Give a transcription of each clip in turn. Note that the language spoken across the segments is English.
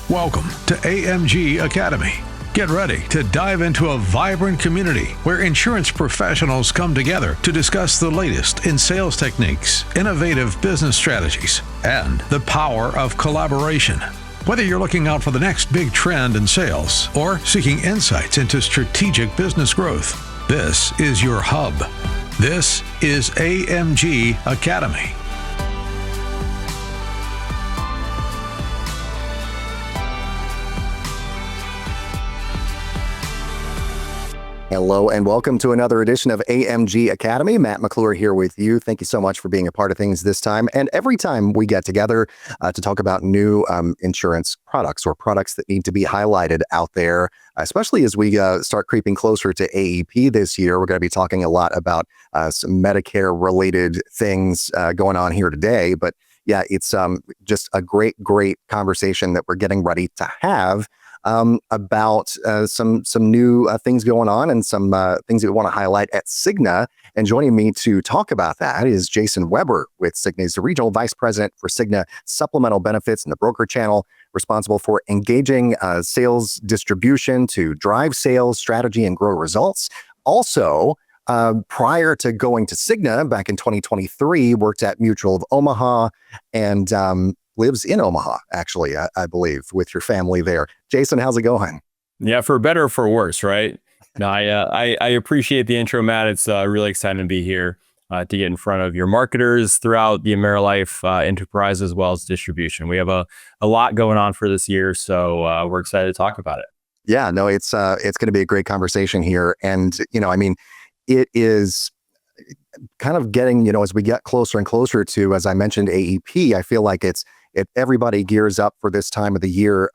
Welcome to AMG Academy. Get ready to dive into a vibrant community where insurance professionals come together to discuss the latest in sales techniques, innovative business strategies, and the power of collaboration. Whether you're looking out for the next big trend in sales or seeking insights into strategic business growth, this is your hub. This is AMG Academy. Hello and welcome to another edition of AMG Academy. Matt McClure here with you. Thank you so much for being a part of things this time. And every time we get together to talk about new insurance products or products that need to be highlighted out there, especially as we start creeping closer to AEP this year, we're going to be talking a lot about some Medicare related things going on here today. But yeah, it's just a great conversation that we're getting ready to have about some new things going on and some things that we want to highlight at Cigna. And joining me to talk about that is Jason Weber with Cigna. He's the Regional Vice President for Cigna Supplemental Benefits and the broker channel, responsible for engaging sales distribution to drive sales strategy and grow results. Also, prior to going to Cigna back in 2023, worked at Mutual of Omaha and lives in Omaha, actually, I believe, with your family there. Jason, how's it going? Yeah, for better or for worse, right? No, I appreciate the intro, Matt. It's really exciting to be here to get in front of your marketers throughout the AmeriLife enterprise as well as distribution. We have a lot going on for this year, so we're excited to talk about it. Yeah, no, it's going to be a great conversation here. And, it is kind of getting, as we get closer and closer to, as I mentioned, AEP, I feel like everybody gears up for this time of the year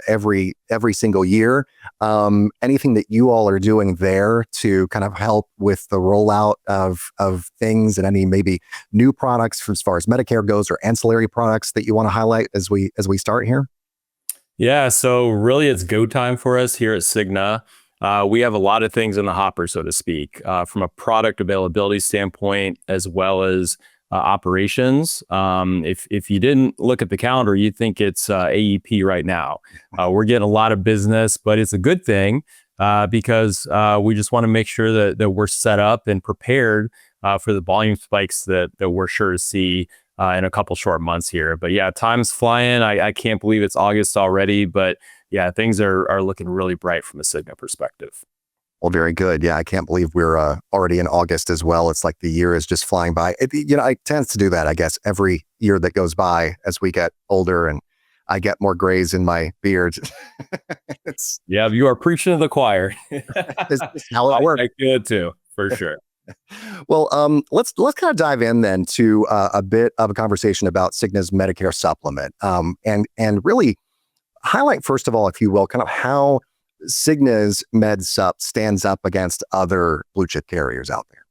every single year. Anything that you all are doing there to kind of help with the rollout of things and any maybe new products as far as Medicare goes or ancillary products that you want to highlight as we start here? Yeah, so really it's go time for us here at Cigna. We have a lot of things in the hopper, so to speak, from a product availability standpoint, as well as operations. If you didn't look at the calendar, you'd think it's AEP right now. We're getting a lot of business, but it's a good thing because we just want to make sure that we're set up and prepared for the volume spikes that we're sure to see in a couple short months here. But yeah, time's flying. I can't believe it's August already, but yeah, things are looking really bright from a Cigna perspective. Well, very good. Yeah, I can't believe we're already in August as well. It's like the year is just flying by. It tends to do that, I guess, every year that goes by as we get older and I get more grays in my beard. Yeah, you are preaching to the choir. It's how it works. I could too, for sure. Well, let's kind of dive in then to a bit of a conversation about Cigna's Medicare supplement, and really highlight, first of all, if you will, kind of how Cigna's MedSup stands up against other blue chip carriers out there.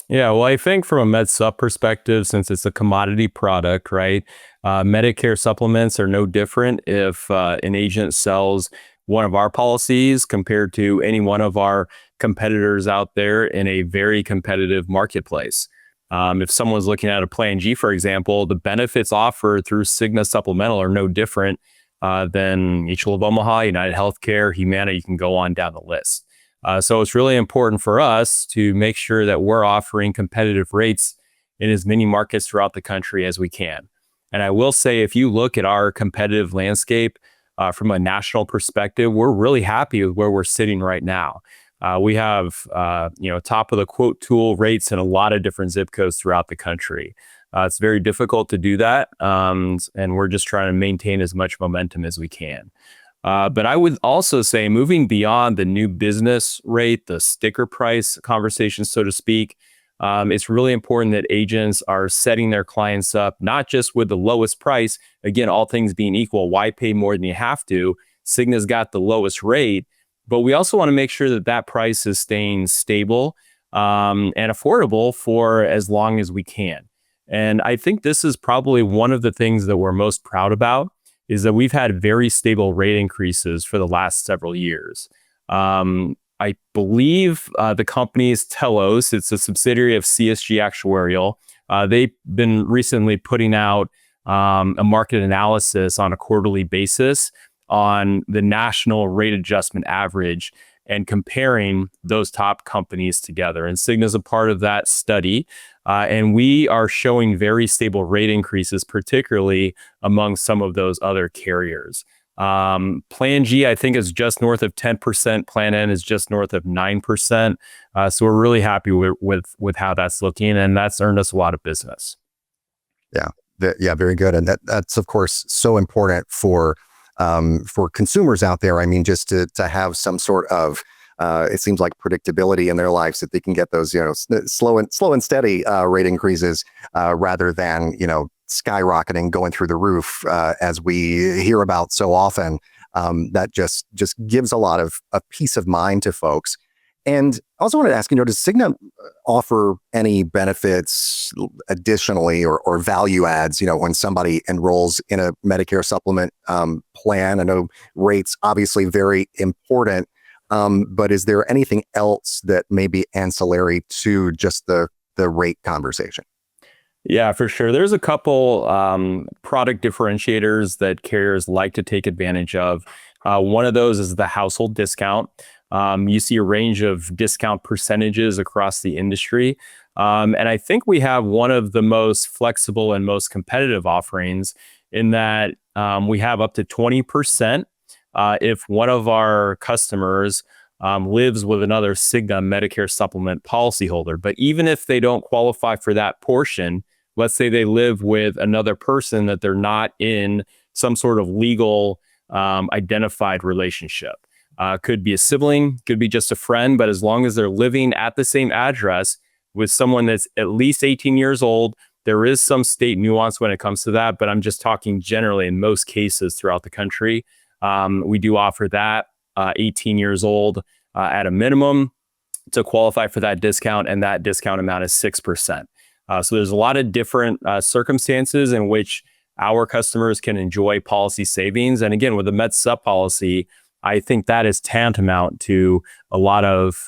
Yeah, well, I think from a MedSup perspective, since it's a commodity product, right? Medicare supplements are no different if an agent sells one of our policies compared to any one of our competitors out there in a very competitive marketplace. If someone's looking at a Plan G, for example, the benefits offered through Cigna Supplemental are no different than Mutual of Omaha, United Healthcare, Humana. You can go on down the list. So it's really important for us to make sure that we're offering competitive rates in as many markets throughout the country as we can. And I will say, if you look at our competitive landscape from a national perspective, we're really happy with where we're sitting right now. We have, top of the quote tool rates in a lot of different zip codes throughout the country. It's very difficult to do that, and we're just trying to maintain as much momentum as we can. But I would also say, moving beyond the new business rate, the sticker price conversation, so to speak, it's really important that agents are setting their clients up, not just with the lowest price. Again, all things being equal, why pay more than you have to? Cigna's got the lowest rate, but we also want to make sure that price is staying stable and affordable for as long as we can. And I think this is probably one of the things that we're most proud about, is that we've had very stable rate increases for the last several years. I believe the company is Telos. It's a subsidiary of CSG Actuarial. They've been recently putting out a market analysis on a quarterly basis on the national rate adjustment average and comparing those top companies together. And Cigna is a part of that study. And we are showing very stable rate increases, particularly among some of those other carriers. Plan G, I think, is just north of 10%. Plan N is just north of 9%. So we're really happy with how that's looking, and that's earned us a lot of business. Yeah, very good. And that's of course so important for consumers out there. I mean, just to have some sort of it seems like predictability in their lives, that they can get those, slow and steady rate increases rather than, skyrocketing, going through the roof, as we hear about so often. That just gives a lot of peace of mind to folks. And I also wanted to ask, does Cigna offer any benefits additionally or value adds, when somebody enrolls in a Medicare supplement plan? I know rates obviously very important, but is there anything else that may be ancillary to just the rate conversation? Yeah, for sure. There's a couple product differentiators that carriers like to take advantage of. One of those is the household discount. You see a range of discount percentages across the industry. And I think we have one of the most flexible and most competitive offerings in that we have up to 20% if one of our customers lives with another Cigna Medicare supplement policyholder. But even if they don't qualify for that portion, let's say they live with another person that they're not in some sort of legal identified relationship. Could be a sibling, could be just a friend, but as long as they're living at the same address with someone that's at least 18 years old, there is some state nuance when it comes to that, but I'm just talking generally in most cases throughout the country. We do offer that 18 years old at a minimum to qualify for that discount, and that discount amount is 6%. So there's a lot of different circumstances in which our customers can enjoy policy savings. And again, with the Med Sup policy, I think that is tantamount to a lot of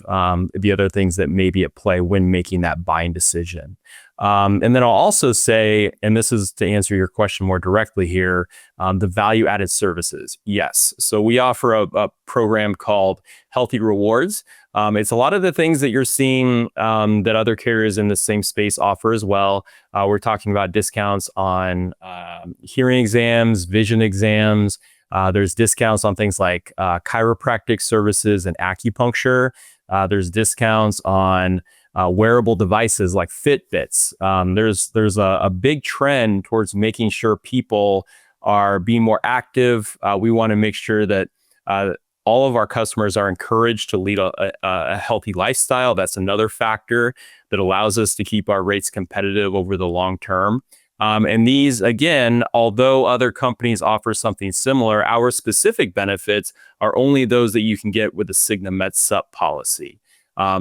the other things that may be at play when making that buying decision. And then I'll also say, and this is to answer your question more directly here, the value-added services. Yes. So we offer a program called Healthy Rewards. It's a lot of the things that you're seeing that other carriers in the same space offer as well. We're talking about discounts on hearing exams, vision exams. There's discounts on things like chiropractic services and acupuncture. There's discounts on wearable devices like Fitbits. There's a big trend towards making sure people are being more active. We want to make sure that all of our customers are encouraged to lead a healthy lifestyle. That's another factor that allows us to keep our rates competitive over the long term. And these, again, although other companies offer something similar, our specific benefits are only those that you can get with the Cigna Med Sup policy.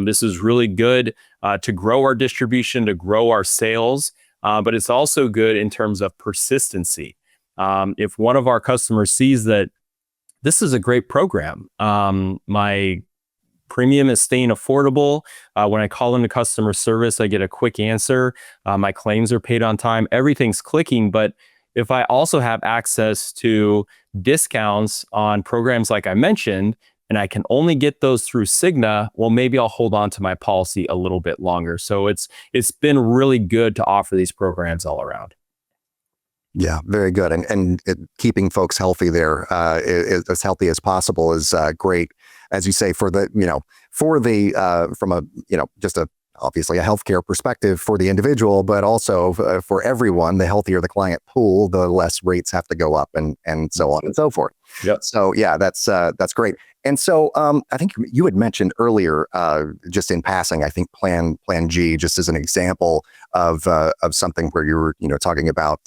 This is really good to grow our distribution, to grow our sales, but it's also good in terms of persistency. If one of our customers sees that this is a great program, my premium is staying affordable. When I call into customer service, I get a quick answer. My claims are paid on time. Everything's clicking. But if I also have access to discounts on programs like I mentioned, and I can only get those through Cigna, well, maybe I'll hold on to my policy a little bit longer. So it's been really good to offer these programs all around. Yeah, very good. And keeping folks healthy there, as healthy as possible is great. As you say, from a, just obviously a healthcare perspective for the individual, but also for everyone, the healthier the client pool, the less rates have to go up and so on and so forth. Yep. So yeah, that's great. And so I think you had mentioned earlier, just in passing, I think Plan G, just as an example of something where you were, talking about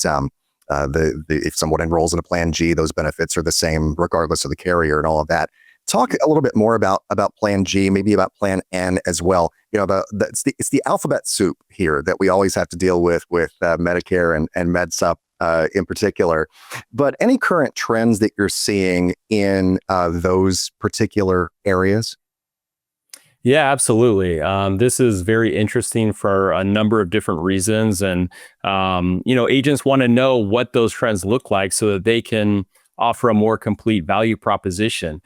if someone enrolls in a Plan G, those benefits are the same regardless of the carrier and all of that. Talk a little bit more about Plan G, maybe about Plan N as well. It's the alphabet soup here that we always have to deal with Medicare and Med Sup in particular. But any current trends that you're seeing in those particular areas? Yeah, absolutely. This is very interesting for a number of different reasons. And, agents want to know what those trends look like so that they can offer a more complete value proposition.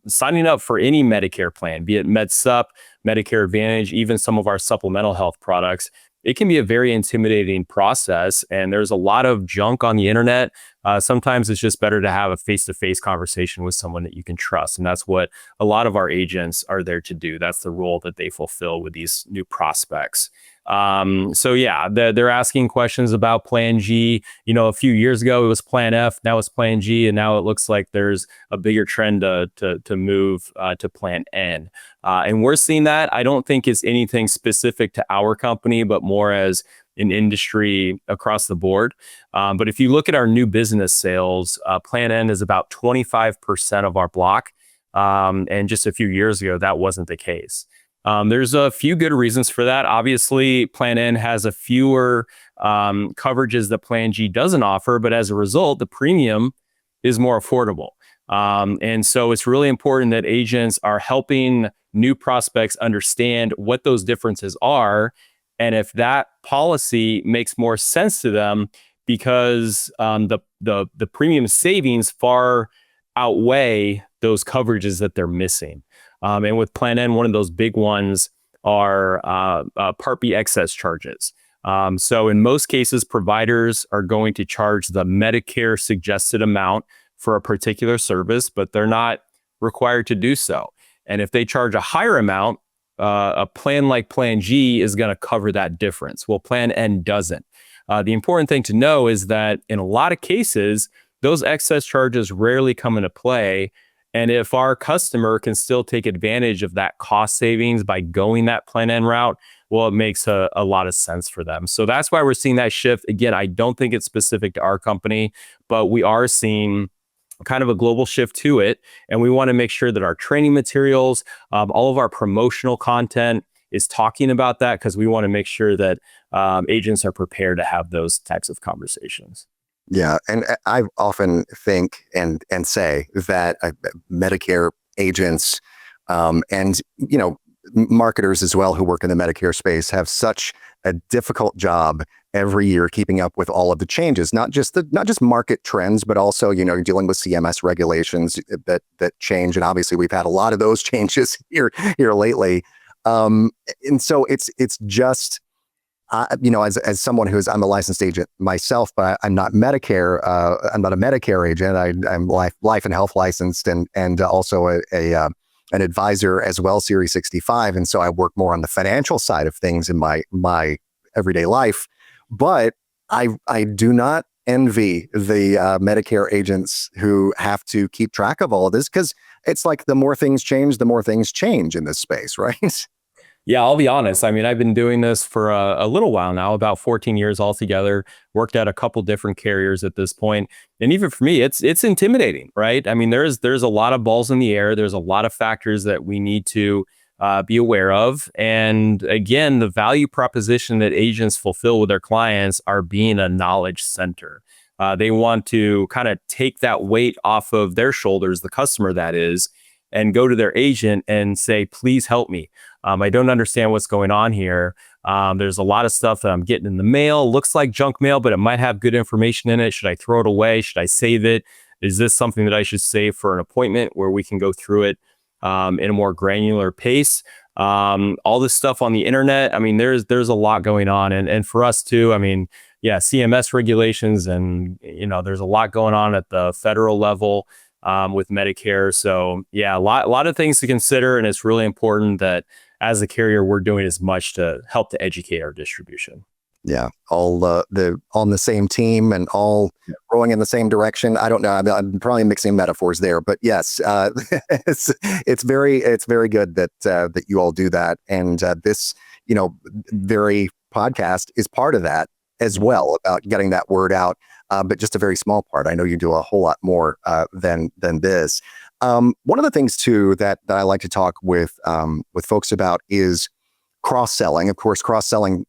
Signing up for any Medicare plan, be it MedSup, Medicare Advantage, even some of our supplemental health products, it can be a very intimidating process. And there's a lot of junk on the internet. Sometimes it's just better to have a face-to-face conversation with someone that you can trust. And that's what a lot of our agents are there to do. That's the role that they fulfill with these new prospects. So yeah, they're asking questions about Plan G. A few years ago it was Plan F, now it's Plan G, and now it looks like there's a bigger trend to move to Plan N. And we're seeing that. I don't think it's anything specific to our company, but more as an industry across the board. But if you look at our new business sales, Plan N is about 25% of our block. And just a few years ago, that wasn't the case. There's a few good reasons for that. Obviously, Plan N has a fewer coverages that Plan G doesn't offer, but as a result, the premium is more affordable. And so it's really important that agents are helping new prospects understand what those differences are, and if that policy makes more sense to them because the premium savings far outweigh those coverages that they're missing. And with Plan N, one of those big ones are Part B excess charges. So in most cases, providers are going to charge the Medicare suggested amount for a particular service, but they're not required to do so. And if they charge a higher amount, a plan like Plan G is going to cover that difference. Well, Plan N doesn't. The important thing to know is that in a lot of cases, those excess charges rarely come into play. And if our customer can still take advantage of that cost savings by going that Plan N route, well, it makes a lot of sense for them. So that's why we're seeing that shift. Again, I don't think it's specific to our company, but we are seeing kind of a global shift to it. And we want to make sure that our training materials, all of our promotional content is talking about that, because we want to make sure that agents are prepared to have those types of conversations. Yeah, and I often think and say that Medicare agents and marketers as well who work in the Medicare space have such a difficult job every year keeping up with all of the changes, not just market trends, but also dealing with CMS regulations that change, and obviously we've had a lot of those changes here lately, and so it's just. As someone I'm a licensed agent myself, but I'm not Medicare. I'm not a Medicare agent. I'm life and health licensed, and also an advisor as well, Series 65. And so I work more on the financial side of things in my everyday life. But I do not envy the Medicare agents who have to keep track of all of this, because it's like the more things change, the more things change in this space, right? Yeah, I'll be honest. I mean, I've been doing this for a little while now, about 14 years altogether, worked at a couple different carriers at this point. And even for me, it's intimidating, right? I mean, there's a lot of balls in the air. There's a lot of factors that we need to be aware of. And again, the value proposition that agents fulfill with their clients are being a knowledge center. They want to kind of take that weight off of their shoulders, the customer that is, and go to their agent and say, please help me. I don't understand what's going on here. There's a lot of stuff that I'm getting in the mail. Looks like junk mail, but it might have good information in it. Should I throw it away? Should I save it? Is this something that I should save for an appointment where we can go through it in a more granular pace? All this stuff on the internet. I mean, there's a lot going on. And for us too, I mean, yeah, CMS regulations, and there's a lot going on at the federal level with Medicare. So yeah, a lot of things to consider. And it's really important that as a carrier, we're doing as much to help to educate our distribution. Yeah, all on the same team and all rowing in the same direction. I don't know. I'm probably mixing metaphors there, but yes, it's very good that you all do that, and this very podcast is part of that as well, about getting that word out. But just a very small part. I know you do a whole lot more than this. One of the things too that I like to talk with folks about is cross-selling. Of course, cross-selling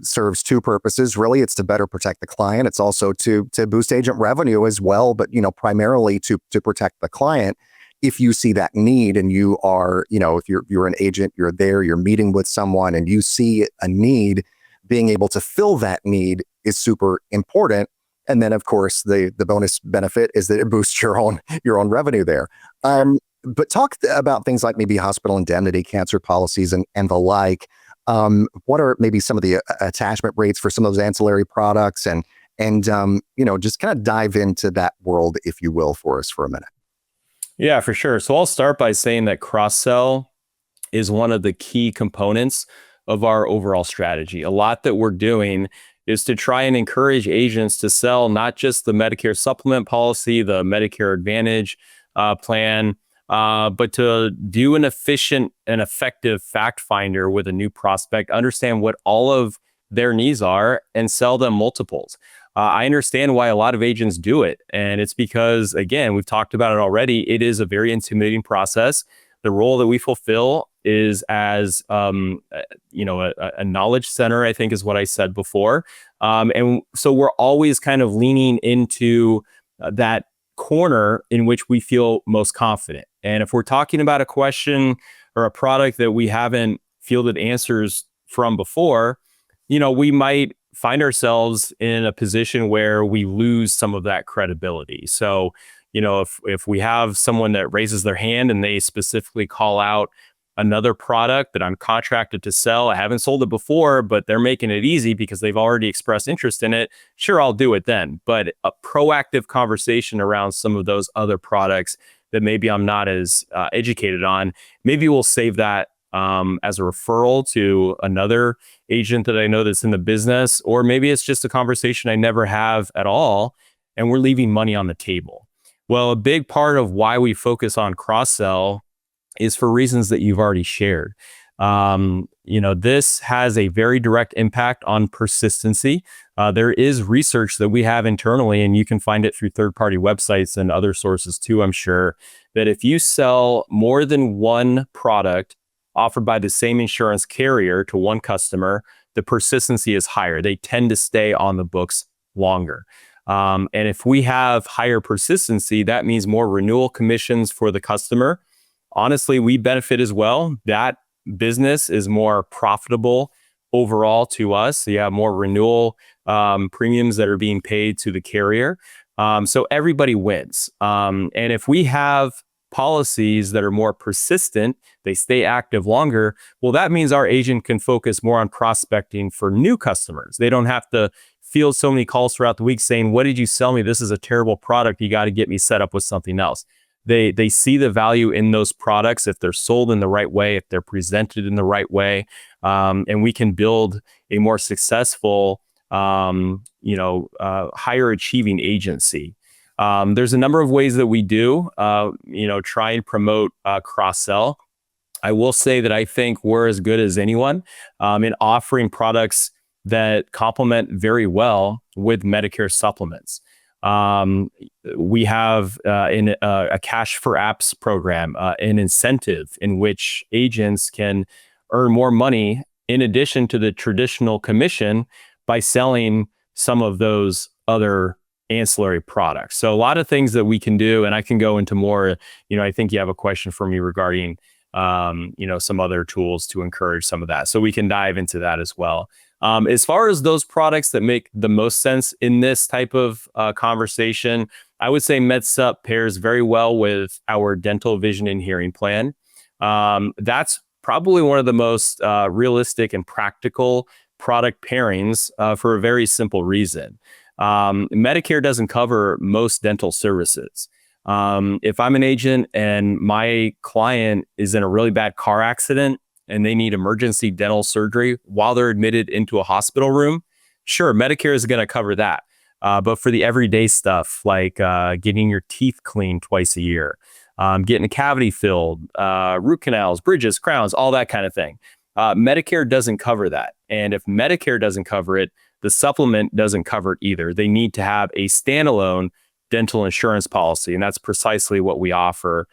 serves two purposes. Really, it's to better protect the client. It's also to boost agent revenue as well, but primarily to protect the client. if you see that need and you are, if you're an agent, you're there, you're meeting with someone and you see a need, being able to fill that need is super important. And then of course the bonus benefit is that it boosts your own revenue there. But talk about things like maybe hospital indemnity, cancer policies, and the like. What are maybe some of the attachment rates for some of those ancillary products, and just kind of dive into that world, if you will, for us for a minute. Yeah, for sure. So I'll start by saying that cross-sell is one of the key components of our overall strategy. A lot that we're doing is to try and encourage agents to sell not just the Medicare supplement policy, the Medicare Advantage plan, but to do an efficient and effective fact finder with a new prospect, understand what all of their needs are, and sell them multiples. I understand why a lot of agents do it. And it's because, again, we've talked about it already. It is a very intimidating process. The role that we fulfill is as, a knowledge center, I think is what I said before. And so we're always kind of leaning into that corner in which we feel most confident. And if we're talking about a question or a product that we haven't fielded answers from before, we might find ourselves in a position where we lose some of that credibility. So, if we have someone that raises their hand and they specifically call out another product that I'm contracted to sell, I haven't sold it before, but they're making it easy because they've already expressed interest in it, sure, I'll do it then. But a proactive conversation around some of those other products that maybe I'm not as educated on, maybe we'll save that as a referral to another agent that I know that's in the business, or maybe it's just a conversation I never have at all, and we're leaving money on the table. Well, a big part of why we focus on cross-sell is for reasons that you've already shared. This has a very direct impact on persistency. There is research that we have internally, and you can find it through third-party websites and other sources too, I'm sure, that if you sell more than one product offered by the same insurance carrier to one customer, the persistency is higher. They tend to stay on the books longer. And if we have higher persistency, that means more renewal commissions for the customer. Honestly, we benefit as well. That business is more profitable overall to us. So you have more renewal premiums that are being paid to the carrier. So everybody wins. And if we have policies that are more persistent, they stay active longer, well, that means our agent can focus more on prospecting for new customers. They don't have to field so many calls throughout the week saying, what did you sell me? This is a terrible product. You got to get me set up with something else. They see the value in those products if they're sold in the right way, if they're presented in the right way, and we can build a more successful, higher achieving agency. There's a number of ways that we do, try and promote cross-sell. I will say that I think we're as good as anyone in offering products that complement very well with Medicare supplements. We have a cash for apps program, an incentive in which agents can earn more money in addition to the traditional commission by selling some of those other ancillary products. So a lot of things that we can do, and I can go into more, I think you have a question for me regarding, some other tools to encourage some of that. So we can dive into that as well. As far as those products that make the most sense in this type of conversation, I would say MedSup pairs very well with our dental, vision, and hearing plan. That's probably one of the most realistic and practical product pairings for a very simple reason. Medicare doesn't cover most dental services. If I'm an agent and my client is in a really bad car accident and they need emergency dental surgery while they're admitted into a hospital room, sure, Medicare is going to cover that. But for the everyday stuff, like getting your teeth cleaned twice a year, getting a cavity filled, root canals, bridges, crowns, all that kind of thing, Medicare doesn't cover that. And if Medicare doesn't cover it, the supplement doesn't cover it either. They need to have a standalone dental insurance policy. And that's precisely what we offer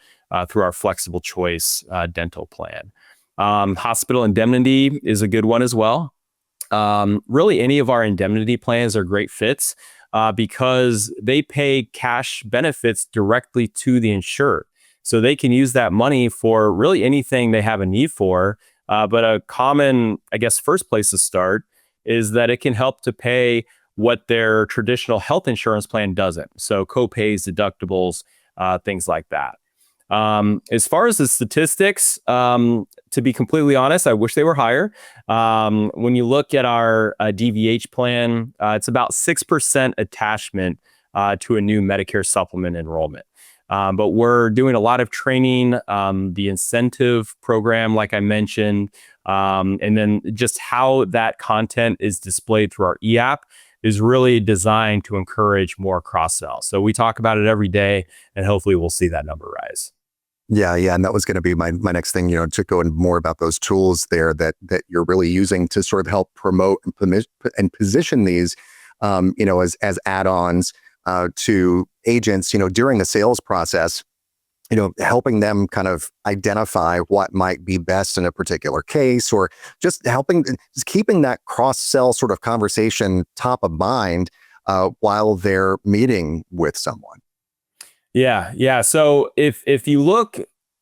through our flexible choice dental plan. Hospital indemnity is a good one as well. Really, any of our indemnity plans are great fits because they pay cash benefits directly to the insured. So they can use that money for really anything they have a need for. But a common, I guess, first place to start is that it can help to pay what their traditional health insurance plan doesn't. So co-pays, deductibles, things like that. As far as the statistics, to be completely honest, I wish they were higher. When you look at our DVH plan, it's about 6% attachment to a new Medicare supplement enrollment. But we're doing a lot of training, the incentive program, like I mentioned, and then just how that content is displayed through our e-app is really designed to encourage more cross-sell. So we talk about it every day, and hopefully we'll see that number rise. Yeah, and that was going to be my next thing, to go in more about those tools there that you're really using to sort of help promote and position these, as add-ons to agents, during the sales process, helping them kind of identify what might be best in a particular case, or just keeping that cross-sell sort of conversation top of mind while they're meeting with someone. Yeah. So if you look,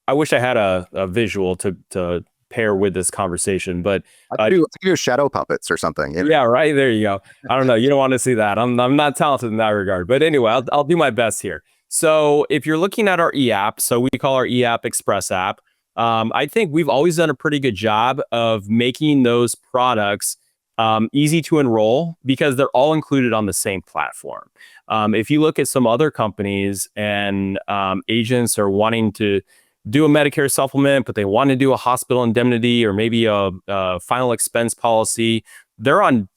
I wish I had a visual to pair with this conversation, but I could do shadow puppets or something. Yeah, right. There you go. I don't know. You don't want to see that. I'm not talented in that regard, but anyway, I'll do my best here. So if you're looking at our e-app, so we call our e-app Express app. I think we've always done a pretty good job of making those products easy to enroll because they're all included on the same platform. If you look at some other companies and agents are wanting to do a Medicare supplement, but they want to do a hospital indemnity or maybe a final expense policy, they're on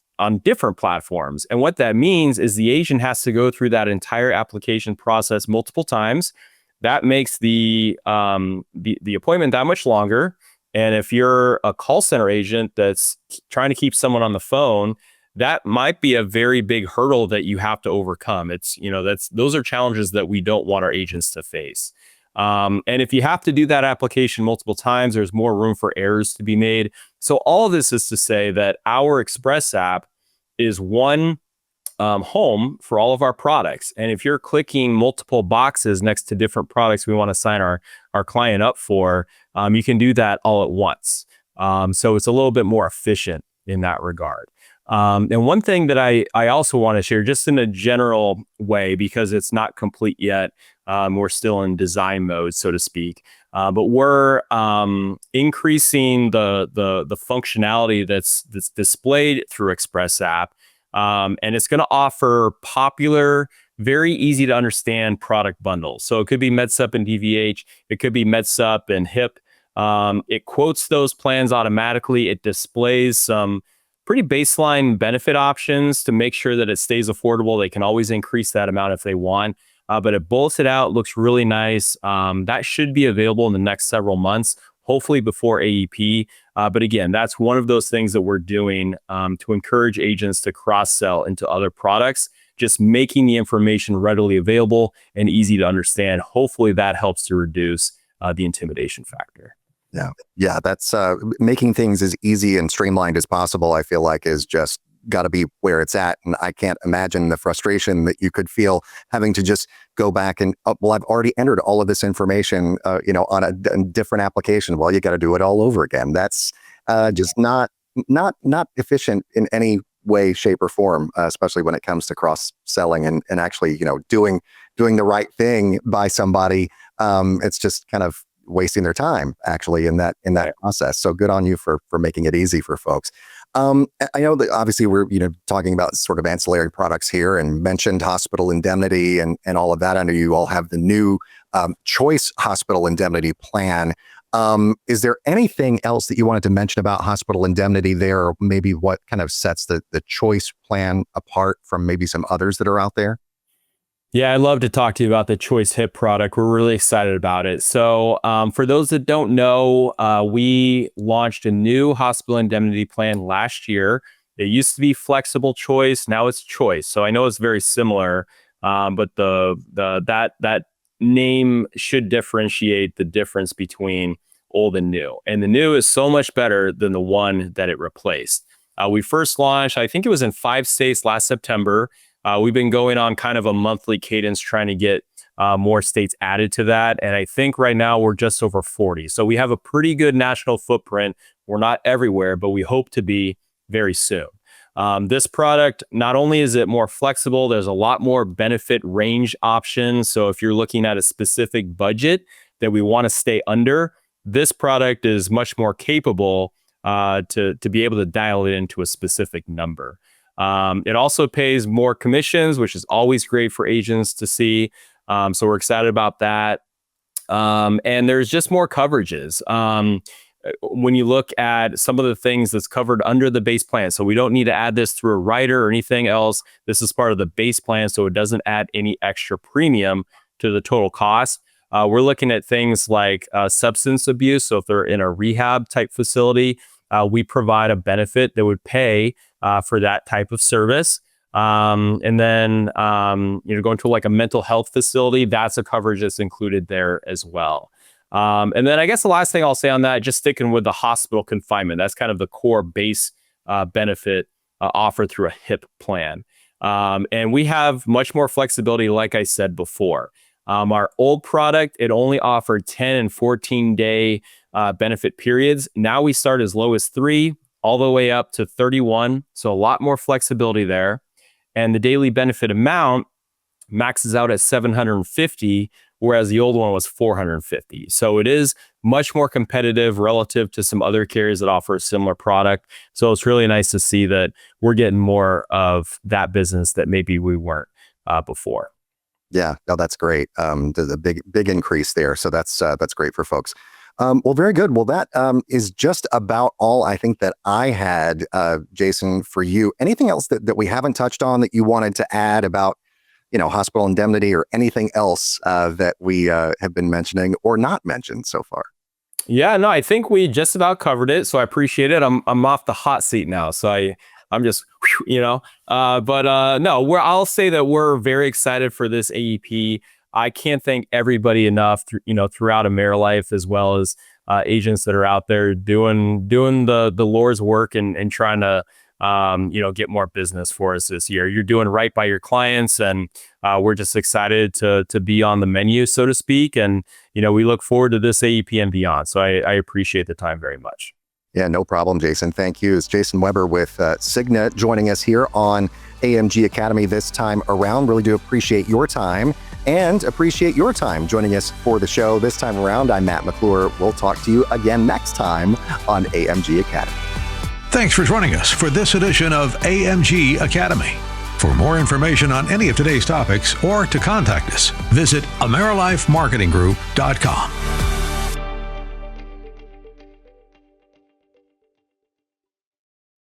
different platforms. And what that means is the agent has to go through that entire application process multiple times. That makes the appointment that much longer. And if you're a call center agent that's trying to keep someone on the phone, that might be a very big hurdle that you have to overcome. Those are challenges that we don't want our agents to face. And if you have to do that application multiple times, there's more room for errors to be made. So all of this is to say that our Express app is one home for all of our products. And if you're clicking multiple boxes next to different products we want to sign our client up for, you can do that all at once. So it's a little bit more efficient in that regard. And one thing that I also want to share, just in a general way, because it's not complete yet, we're still in design mode, so to speak. But we're increasing the functionality that's displayed through Express app, and it's going to offer popular, very easy to understand product bundles. So it could be MedSup and DVH, it could be MedSup and HIP. It quotes those plans automatically. It displays some pretty baseline benefit options to make sure that it stays affordable. They can always increase that amount if they want, but it bullets it out, looks really nice. That should be available in the next several months, hopefully before AEP. But again, that's one of those things that we're doing to encourage agents to cross-sell into other products, just making the information readily available and easy to understand. Hopefully that helps to reduce the intimidation factor. Yeah. That's making things as easy and streamlined as possible, I feel like, is just got to be where it's at. And I can't imagine the frustration that you could feel having to just go back and, I've already entered all of this information, on a different application. Well, you got to do it all over again. That's just not efficient in any way, shape, or form, especially when it comes to cross-selling and actually, doing the right thing by somebody. It's just kind of wasting their time actually in that process. So good on you for making it easy for folks. I know that obviously we're talking about sort of ancillary products here and mentioned hospital indemnity and all of that. I know you all have the new Choice Hospital Indemnity Plan. Is there anything else that you wanted to mention about hospital indemnity there, or maybe what kind of sets the Choice plan apart from maybe some others that are out there? Yeah, I'd love to talk to you about the Choice HIP product. We're really excited about it. So for those that don't know, we launched a new hospital indemnity plan last year. It used to be Flexible Choice. Now it's Choice. So I know it's very similar, but that name should differentiate the difference between old and new. And the new is so much better than the one that it replaced. We first launched, I think it was in 5 states last September. We've been going on kind of a monthly cadence trying to get more states added to that. And I think right now we're just over 40. So we have a pretty good national footprint. We're not everywhere, but we hope to be very soon. This product, not only is it more flexible, there's a lot more benefit range options. So if you're looking at a specific budget that we want to stay under, this product is much more capable to be able to dial it into a specific number. It also pays more commissions, which is always great for agents to see. So we're excited about that. And there's just more coverages. When you look at some of the things that's covered under the base plan, so we don't need to add this through a rider or anything else. This is part of the base plan, so it doesn't add any extra premium to the total cost. We're looking at things like substance abuse. So if they're in a rehab type facility, we provide a benefit that would pay for that type of service. And then, going to like a mental health facility, that's a coverage that's included there as well. And then I guess the last thing I'll say on that, just sticking with the hospital confinement, that's kind of the core base benefit offered through a HIP plan. And we have much more flexibility, like I said before. Our old product, it only offered 10 and 14 day benefit periods. Now we start as low as 3 all the way up to 31. So a lot more flexibility there. And the daily benefit amount maxes out at $750, whereas the old one was $450. So it is much more competitive relative to some other carriers that offer a similar product. So it's really nice to see that we're getting more of that business that maybe we weren't before. Yeah, no, that's great. There's a big increase there. So that's great for folks. Well, very good. Well, that is just about all I think that I had, Jason, for you. Anything else that we haven't touched on that you wanted to add about, hospital indemnity or anything else that we have been mentioning or not mentioned so far? Yeah, no, I think we just about covered it. So I appreciate it. I'm off the hot seat now. So I'm just, no, I'll say that we're very excited for this AEP. I can't thank everybody enough, throughout AmeriLife, as well as agents that are out there doing the Lord's work and trying to, get more business for us this year. You're doing right by your clients, and we're just excited to be on the menu, so to speak. And, we look forward to this AEP and beyond. So I appreciate the time very much. Yeah, no problem, Jason. Thank you. It's Jason Weber with Cigna joining us here on AMG Academy this time around. Really do appreciate your time and appreciate your time joining us for the show this time around. I'm Matt McClure. We'll talk to you again next time on AMG Academy. Thanks for joining us for this edition of AMG Academy. For more information on any of today's topics or to contact us, visit AmeriLifeMarketingGroup.com.